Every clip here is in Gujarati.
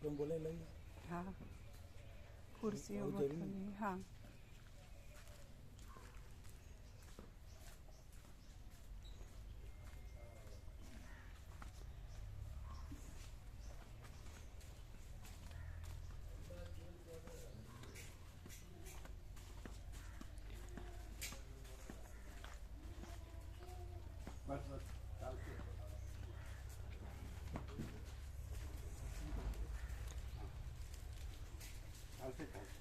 કોઈ બોલે લઈ हाँ कुर्सियों में हाँ બસ બસ ચાલશે ચાલશે ચાલશે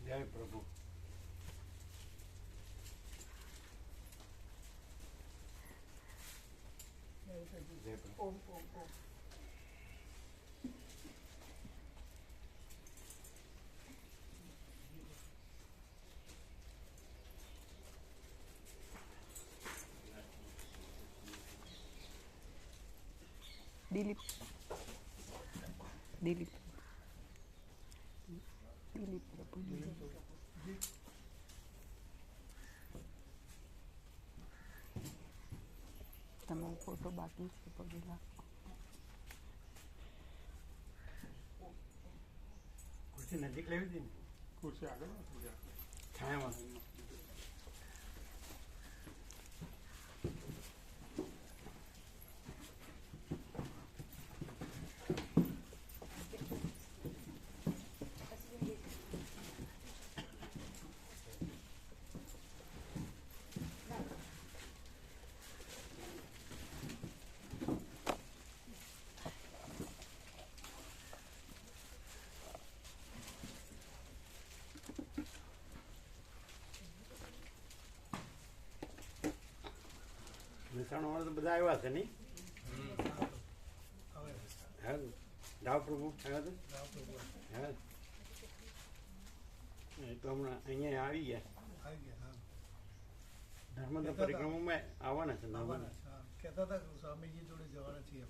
જય પ્રભુ જય પ્રભુ ओम ओम ओम दिलीप दिलीप दिलीप તમારો ફોટો બાકી છે પગેલા ખુરશી નજીક લેવી હતી ને ખુરશી આગળ થોડી આગળ છાયામાં મહેસાણાવાળા તો બધા આવ્યા છે નહીં હા રાવ પ્રભુ આવ્યા હતા હા એ તો હમણાં અહીંયા આવી ગયા નર્મદા પરિક્રમામાં આવવાના છે નર્મદા કહેતા હતા કે સ્વામીજી જોડે જવાના છીએ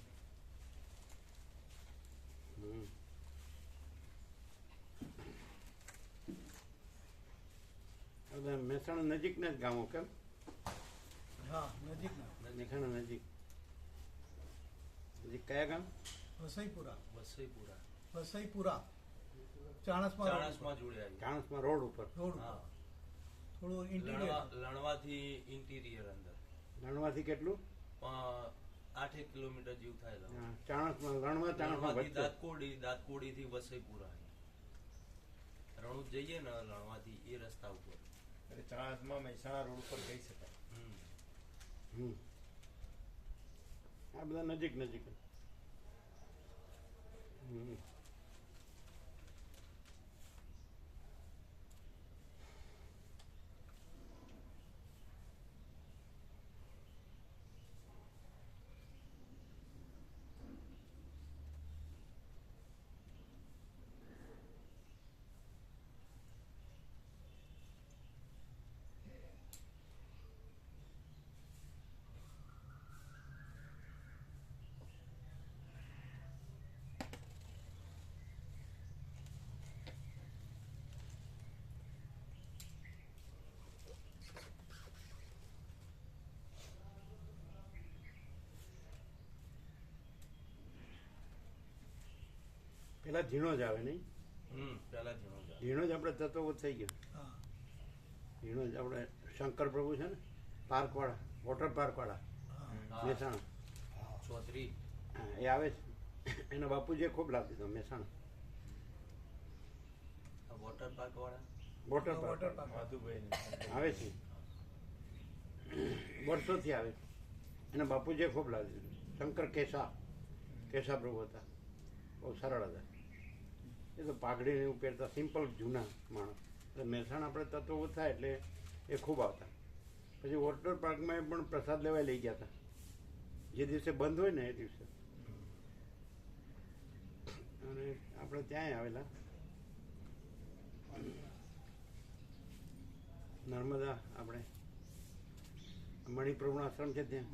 બધા મહેસાણા નજીકના જ ગામો કેમ હા નજીકના મહેસાણા નજીક નજીક કયા ગામ વસઈપુરા વસઈપુરા વસઈપુરા ચાણસમાં ચાણસમાં જોડ્યા છે. ચાણસમાં રોડ ઉપર રોડ હા થોડું ઇન્ટિરિયર લણવાથી ઇન્ટિરિયર અંદર રણવાથી કેટલું 8 કિલોમીટર જેવું થાય લણવા. હા, ચાણસમાં રણવા ચાણસમાં લણવાથી વચ્ચે દાંતકોડી થી વસઈપુરા રણુજ જઈએ ને લણવાથી એ રસ્તા ઉપર એટલે ચાણસમાં મહેસાણા રોડ ઉપર જઈ શકાય. આ બધા નજીક નજીક પેલા ઝીણો જ આવે નહીં પહેલા ધીણો જ આવે. ઝીણો જ આપણે તત્વબોધ થઈ ગયો. હા ઝીણો જ આપણે શંકર પ્રભુ છે ને પાર્કવાળા, વોટર પાર્કવાળા હા હા, મહેસાણા, ચોત્રી. હા, એ આવે છે. એના બાપુજીએ ખૂબ લાભ દીધો મહેસાણા આ વોટર પાર્ક વાળા. Water water park park Madhubhai આવે છે, વર્ષોથી આવે છે. એના બાપુજીએ ખૂબ લાભ દીધો. શંકર કેશા પ્રભુ હતા, બહુ સરળ હતા. એ તો પાઘડીને એવું પહેરતા, સિમ્પલ જૂના માણસ. એટલે મહેસાણા આપણે તત્વબોધ થાય એટલે એ ખૂબ આવતા. પછી વોટર પાર્કમાં પણ પ્રસાદ લેવા લઈ ગયા હતા, જે દિવસે બંધ હોય ને એ દિવસે. અને આપણે ત્યાંય આવેલા નર્મદા, આપણે મણિપ્રભુનો આશ્રમ છે ત્યાં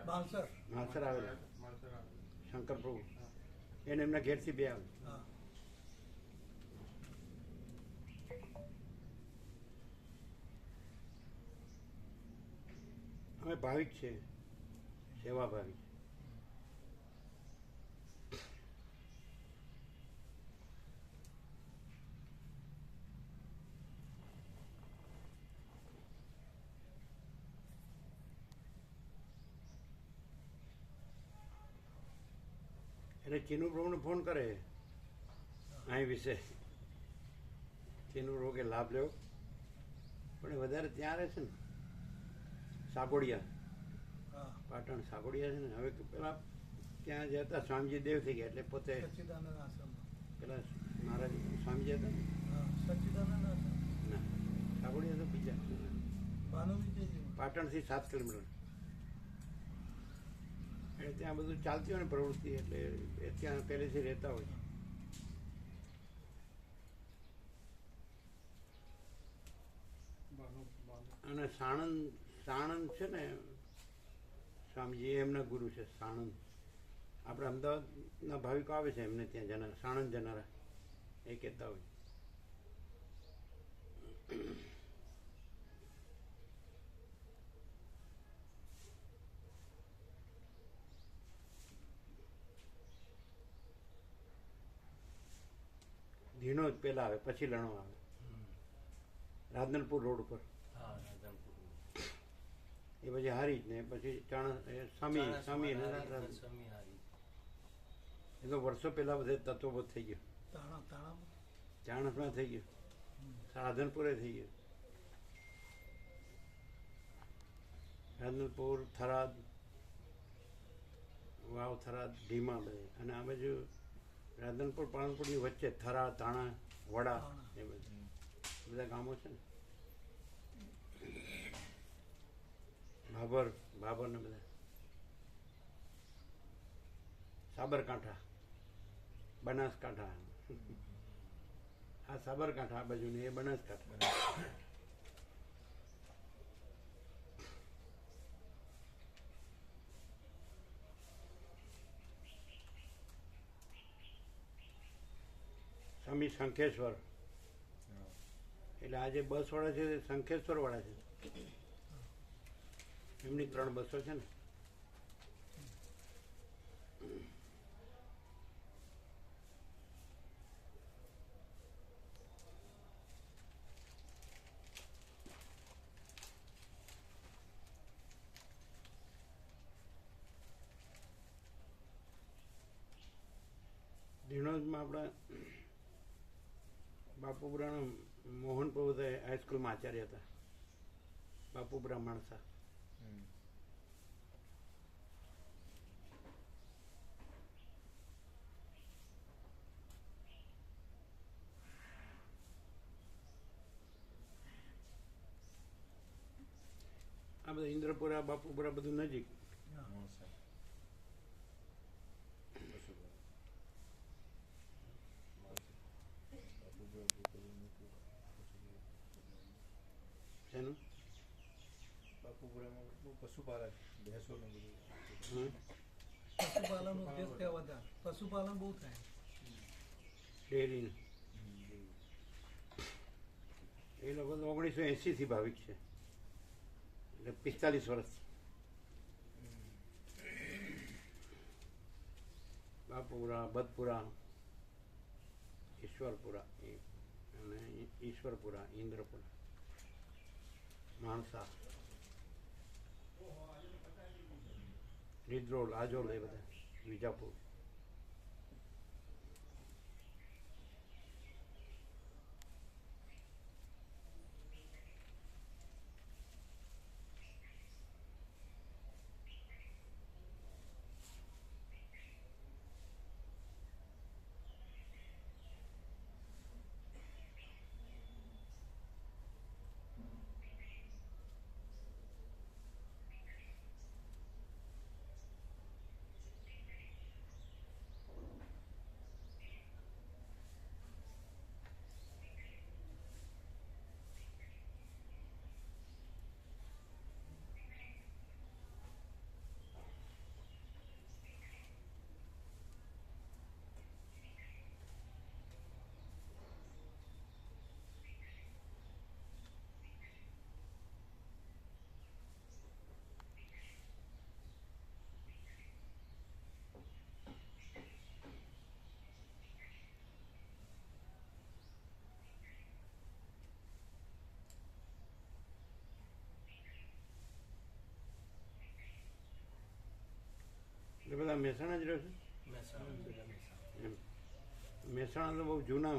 બાલસર માલસર આવેલા શંકર પ્રભુ, એને એમના ઘેરથી બે આવે. હા અમે ભાવિક છે, સેવા ભાવિક. એટલે ચીનુ પ્રભુને ફોન કરે અહીં વિશે, ચીનુ પ્રભુ કે લાભ લેવો, પણ એ વધારે ત્યાં રહે છે ને સાગોડિયા, હા પાટણ સાગોડિયા છે ને. હવે પેલા ત્યાં જતા સ્વામીજી દેવ થઈ ગયા એટલે પોતે સચ્ચિદાનંદ આશ્રમમાં પેલા મહારાજ સ્વામીજી હતા ને, હા સચ્ચિદાનંદ આશ્રમ ના સાગોડિયા તો બીજા ભાનુવિજયજી પાટણથી 7 કિલોમીટર. એટલે ત્યાં બધું ચાલતી હોય ને પ્રવૃત્તિ, એટલે એ ત્યાં પહેલેથી રહેતા હોય. અને સાણંદ છે ને સ્વામીજી, એ એમના ગુરુ છે સાણંદ. આપણે અમદાવાદના ભાવિકો આવે છે એમને ત્યાં જનારા, સાણંદ જનારા, એ કહેતા હોય. ધીણો જ પહેલા આવે, પછી લણો આવે, રાધનપુર રોડ ઉપર. હા, રાધનપુર. એ પછી હારી જ ને પછી સમી અને સમી હારી. એ તો વર્ષો પહેલા બધે તત્વબોધ થઈ ગયો. તાણા ચાણસમાં થઈ ગયો, રાધનપુરે થઈ ગયો, રાધનપુર, થરાદ, વાવ, થરાદ, ઢીમા બધે. અને આ બાજુ રાધનપુર પાલનપુરની વચ્ચે થરા, તાણા, વડા, એ બધા ગામો છે ને, ભાભર ને બધા, સાબરકાંઠા, બનાસકાંઠા. આ સાબરકાંઠા આ બાજુ ને એ બનાસકાંઠા. સ્વામી શંખેશ્વર, એટલે આ જે બસ વાળા છે શંખેશ્વર વાળા છે, એમની 3 બસો છે ને. ધીણોજમાં આપણા બાપુપુરાના મોહન પ્રભુ હાઈસ્કૂલમાં આચાર્ય હતા, બાપુપુરા માણસા. આ બધા ઇન્દ્રપુરા, બાપુપુરા બધું નજીક. શેનું? બાપુપુરામાં બહુ પશુપાલન, ભેંસોને બધું. હમ? પશુપાલન ઉદ્યોગ ત્યાં વધારે પશુપાલન બહુ થાય. ડેરીનું એ લોકો તો 1980 થી ભાવિક છે, એટલે 45 વર્ષ. બાપુપુરા, બદપુરા, ઈશ્વરપુરા અને ઈશ્વરપુરા, ઇન્દ્રપુરા, માણસા, રીદ્રોલ, આજોલ, એ બધા વિજાપુર. એ બધા મહેસાણા જ રહે છે. મહેસાણા જિલ્લા મહેસાણા. એમ મહેસાણા તો બહુ જૂના,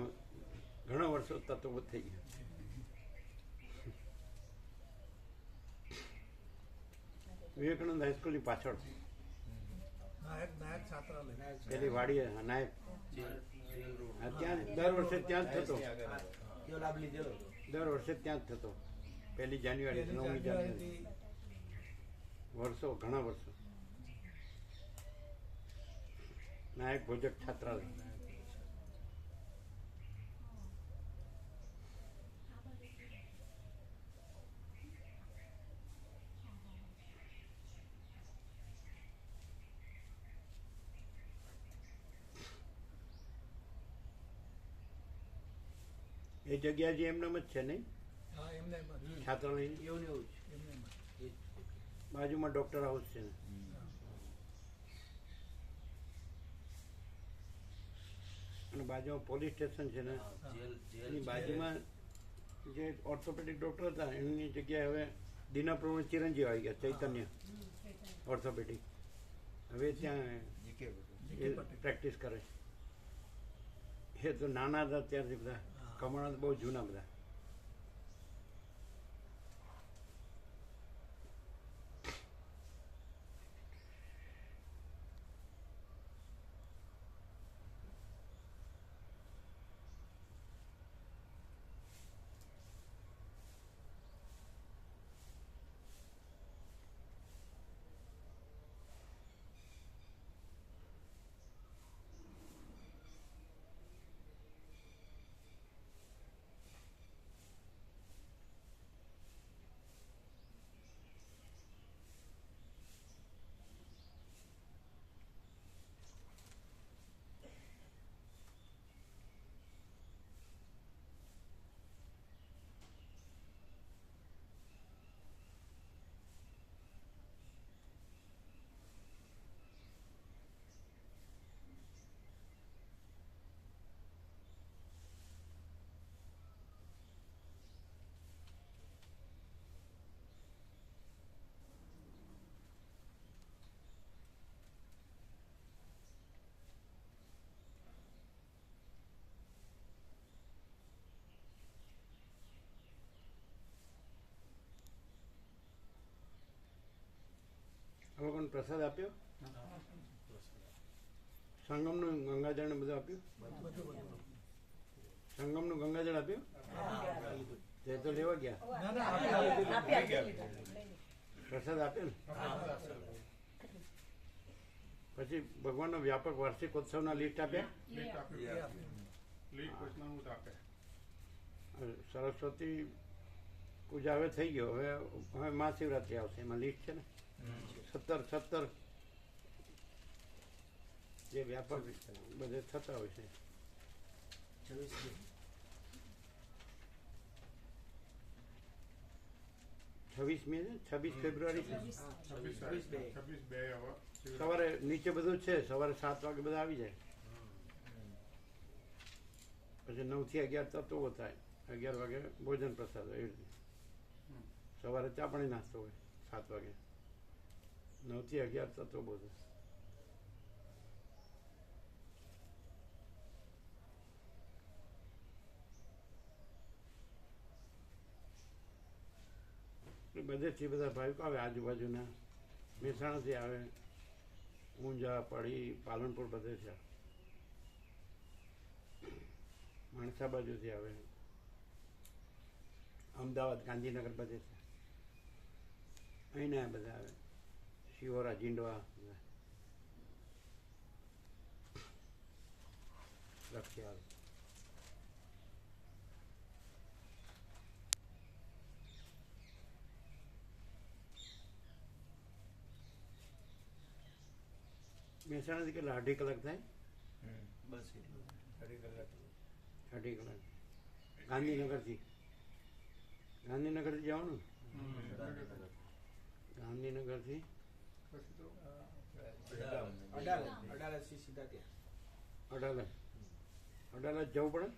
ઘણા વર્ષો તત્વો થઈ ગયા. વિવેકાનંદ હાઈસ્કૂલની પાછળ નાયક છાત્રાલય. પેલી વાડી નાયક, જેલ રોડ. હા, ત્યાં દર વર્ષે ત્યાં જ થતો. કેવો લાભ લીધેલો હતો? દર વર્ષે ત્યાં જ થતો. 1 જાન્યુઆરી, 9 જાન્યુઆરી, વર્ષો, ઘણા વર્ષો. નાયક ભોજક છાત્રાલય. એ જગ્યા જે એમનામ જ છે નહીં, હા, એમને એમ જ. છાત્રાલયની એવું ને એવું જ. એમને એમ જ. એ જ. બાજુમાં ડોક્ટર હાઉસ છે ને. અને બાજુમાં પોલીસ સ્ટેશન છે ને. હા, જેલ એની જેલ બાજુમાં જે ઓર્થોપેડિક ડોક્ટર હતા એની જગ્યાએ હવે દીનાપુરમાં ચિરંજીવ આવી ગયા, ચૈતન્ય ઓર્થોપેડિક. હવે ત્યાં જીકે એ પ્રેક્ટિસ કરે છે. એ તો નાના હતા ત્યારથી બધા કમાણા તો બહુ જૂના બધા. આ લોકોને પ્રસાદ આપ્યો, સંગમનું ગંગાજળ ને બધું આપ્યું. સંગમનું ગંગાજળ આપ્યું, તે તો લેવા ગયા. ના, ના, આપ્યા. પ્રસાદ આપ્યો ને. પછી ભગવાનનો વ્યાપક વાર્ષિકોત્સવના લિસ્ટ આપ્યા. સરસ્વતી પૂજા હવે થઈ ગયો, હવે મહાશિવરાત્રી આવશે, એમાં લિસ્ટ છે ને. 17 જે વ્યાપક બધે થતા હોય છે. 26 મે છે, 26 ફેબ્રુઆરી છે. સવારે નીચે બધું છે, સવારે 7 વાગે બધા આવી જાય. પછી 9 થી 11 તત્વો થાય, 11 વાગે ભોજન પ્રસાદ હોય, એવી રીતે સવારે ચા પાણી નાસ્તો હોય 7 વાગે, 9 થી 11 તત્વો ભોજન. બધેથી બધા ભાવિકો આવે, આજુબાજુના મહેસાણાથી આવે, ઊંઝા, પડી, પાલનપુર બધેથી આવે, માણસા બાજુથી આવે, અમદાવાદ, ગાંધીનગર બધેથી અહીંના બધા આવે, શિહોરા, જીંડવા બધા રખિયાલ. મહેસાણાથી કેટલા 2.5 કલાક થાય? બસ એટલું. 2.5 કલાક. 2.5 કલાક. ગાંધીનગરથી જવાનું ને? ગાંધીનગરથી અડાલજથી સીધા ત્યાં. અડાલજ જવું પડે?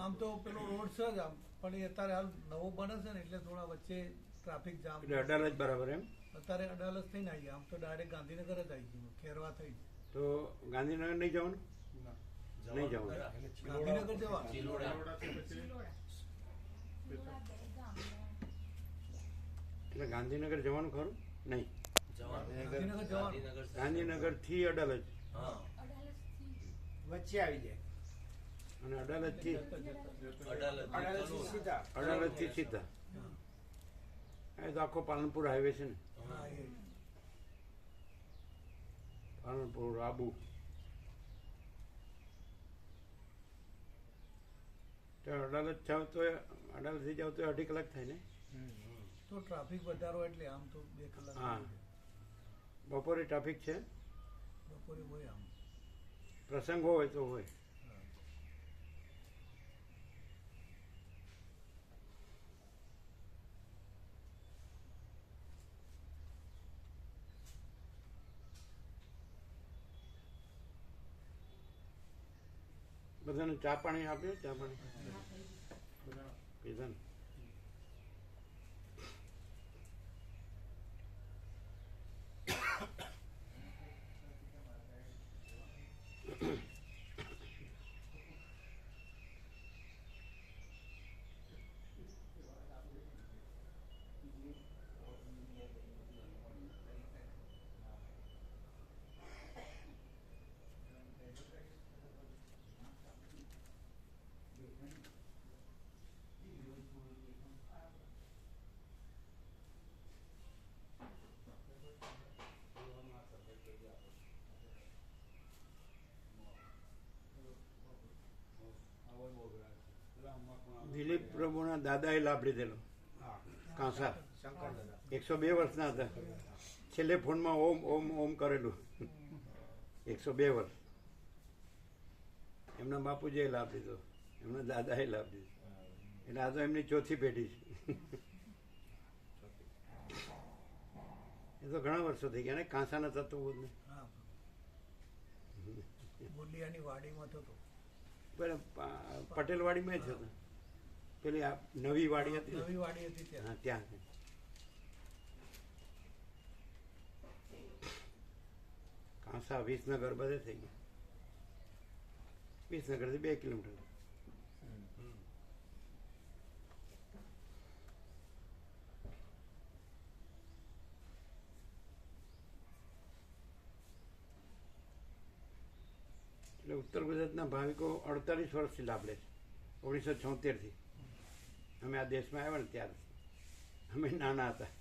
આમ તો પેલો રોડ છે જ આમ, પણ એ અત્યારે હાલ નવો બને છે ને એટલે થોડા વચ્ચે ટ્રાફિક જામ. એટલે અડાલજ બરાબર એમ? અત્યારે અડાલજ થઈને આવીએ, આમ તો ડાયરેક્ટ ગાંધીનગર જ આવી ગયું, ખેરવા થઈ. તો ગાંધીનગર નહીં જવાનું? નહીં જવાનું. ગાંધીનગર જવા એટલે ગાંધીનગર જવાનું ખરું? નહીં, ગાંધીનગર જવાનું. ગાંધીનગરથી અડાલજ હા, વચ્ચે આવી જાય. અને અડાલજથી અડાલજથી સીધા. સીધા. એ તો આખો પાલનપુર હાઈવે છે ને? હા, એ. પાલનપુર, આબુ. તો અડાલજ જાવ તો અડાલજથી જાવ તો 2.5 કલાક થાય ને? તો ટ્રાફિક વધારો એટલે આમ તો 2 કલાક. હા. બપોરે ટ્રાફિક છે? બપોરે હોય આમ. પ્રસંગ હોય તો હોય. બધાને ચા પાણી આપ્યું? ચા પાણી પીધા ને? દિલીપ પ્રભુના દાદાએ લાભ લીધેલો. કાંસા 102 વર્ષના હતા. છેલ્લે ફોનમાં ઓમ ઓમ ઓમ કરેલું. 102 વર્ષ. એમના બાપુજીએ લાભ લીધો, એમના દાદાએ લાભ લીધો. એટલે આ તો એમની ચોથી પેઢી છે. એ તો ઘણા વર્ષો થઈ ગયા ને કાંસાના તત્વો ને. હા, બોલિયાની વાડીમાં થતો. પટેલવાડીમાં જ હતો. પેલી આ નવી વાડી હતી ને? નવી વાડી હતી ત્યાં. હા, ત્યાં. કાંસા, વિસનગર બધે થઈ ગયા. વિસનગરથી 2 કિલોમીટર. એટલે ઉત્તર ગુજરાતના ભાવિકો 48 વર્ષથી લાભ લે છે. 1976થી અમે આ દેશમાં આવ્યા ને ત્યારથી. અમે નાના હતા.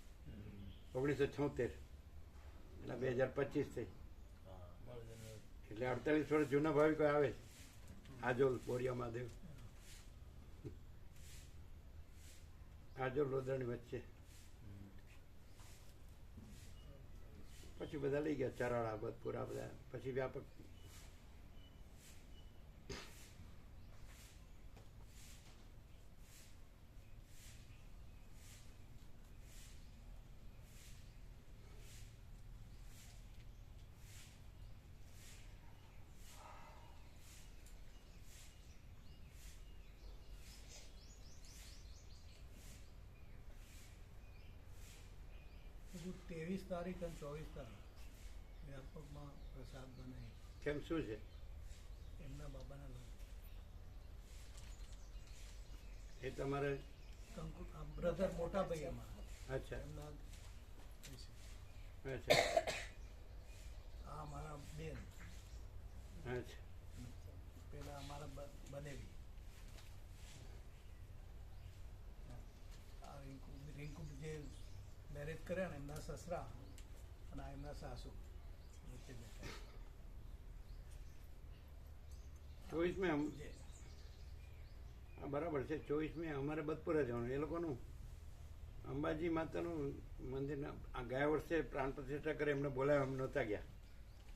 1976 એટલે 2025 થઈ. એટલે 48 વર્ષ જૂના ભાવિકો આવે છે. આજોલ, બોરિયા મહાદેવ, આજોલ લોદરાની વચ્ચે. પછી બધા લઈ ગયા ચરાળા, બદપુરા બધા. પછી વ્યાપક બીજું 23 તારીખ અને 24 તારીખ વ્યાપકમાં પ્રસાદ બનાવી કેમ શું છે એમના બાબાના લગ્ન એ તમારે? કંકુ બ્રધર મોટા ભાઈ અમારા અચ્છા એમના છે. અચ્છા આ અમારા બેન અચ્છા પેલા અમારા બનેવી આ રિંકુ જે મેરેજ કર્યા ને એમના સસરા અને આ એમના સાસુ વચ્ચે બેઠા 24 જે હા બરાબર છે. 24 અમારે બદપુરા જવાનું. એ લોકોનું અંબાજી માતાનું મંદિરના આ ગયા વર્ષે પ્રાણ પ્રતિષ્ઠા કરે એમને બોલાવ્યા, અમે નહોતા ગયા.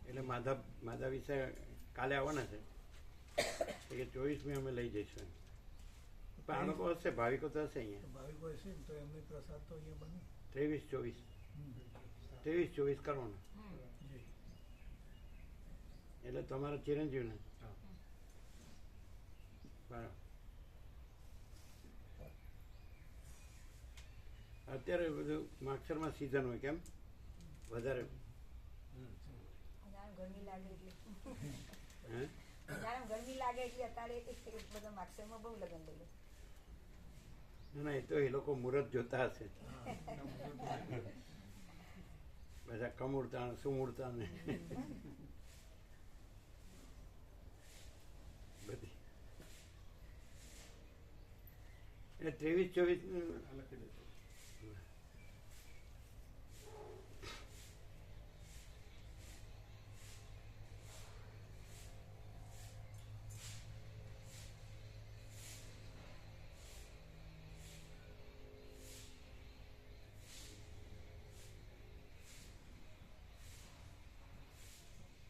એટલે માધા વિશે કાલે આવવાના છે કે 24 અમે લઈ જઈશું. પણ આ લોકો હશે, ભાવિકો તો હશે અહીંયા. ભાવિકો હશે ને તો એમની પ્રસાદ તો અહીંયા બને 23-24 કરવાના. જી એટલે તમારા ચિરંજીવને બરાબર. અત્યારે બધું માગસરમાં સિઝન હોય કેમ વધારે? ગરમી લાગે એટલે હે જાણે ગરમી લાગે એટલે અત્યારે બધા માક્ષરમાં બહુ લગન લઈ લે. ના, એ તો એ લોકો મુહૂર્ત જોતા હશે બધા કમુડતા ને સુમુડતા ને બધી. એટલે 23-24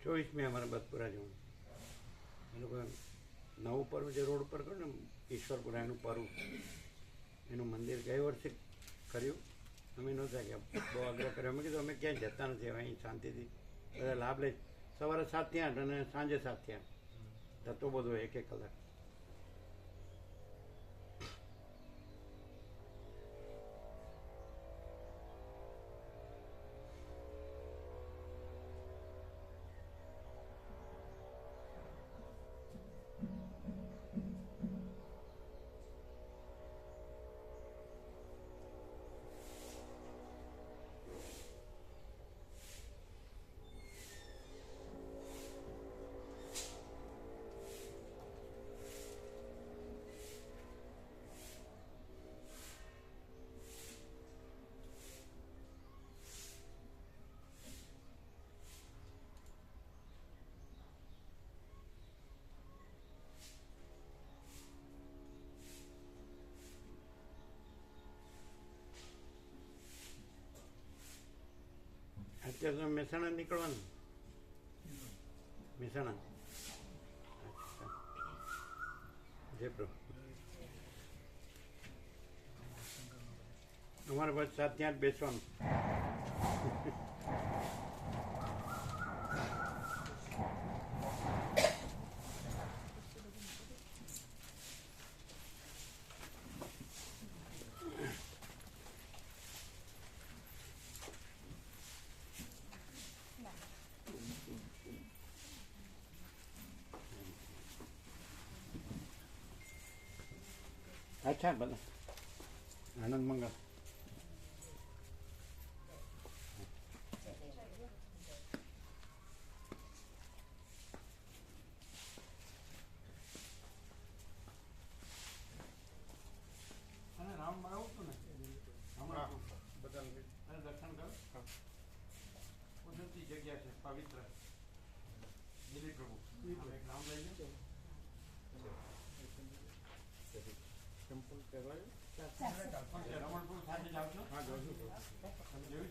24 અમારે બદપુરા જવાનું. એ લોકો નવું પર્વ જે રોડ ઉપર કર્યું ને ઈશ્વરપુરા, એનું પર્વ, એનું મંદિર ગયે વર્ષે કર્યું. અમે નહોતા ગયા, બહુ આગ્રહ કર્યો. અમે કીધું અમે ક્યાંય જતા નથી, હવે અહીં શાંતિથી બધા લાભ લે. સવારે 7 થી 8 અને સાંજે 7 થી 8 થતો બધો 1-1 કલાક. અત્યારે તો મહેસાણા નીકળવાનું. મહેસાણા અચ્છા. જય પ્રભુ. અમારે બસ 7 થી 8 બેસવાનું. અચ્છા, બધા આનંદ મંગળ. અને રાઉન્ડમાં આવું છું ને હમણાં બધા દર્શન કરો. કુદરતી જગ્યા છે, પવિત્ર. દિલીપ પ્રભુ એક રાઉન્ડ લઈ લો. રમણપુર સાથે જાવ છો? હા, જાઉં છું. તમે જોયું?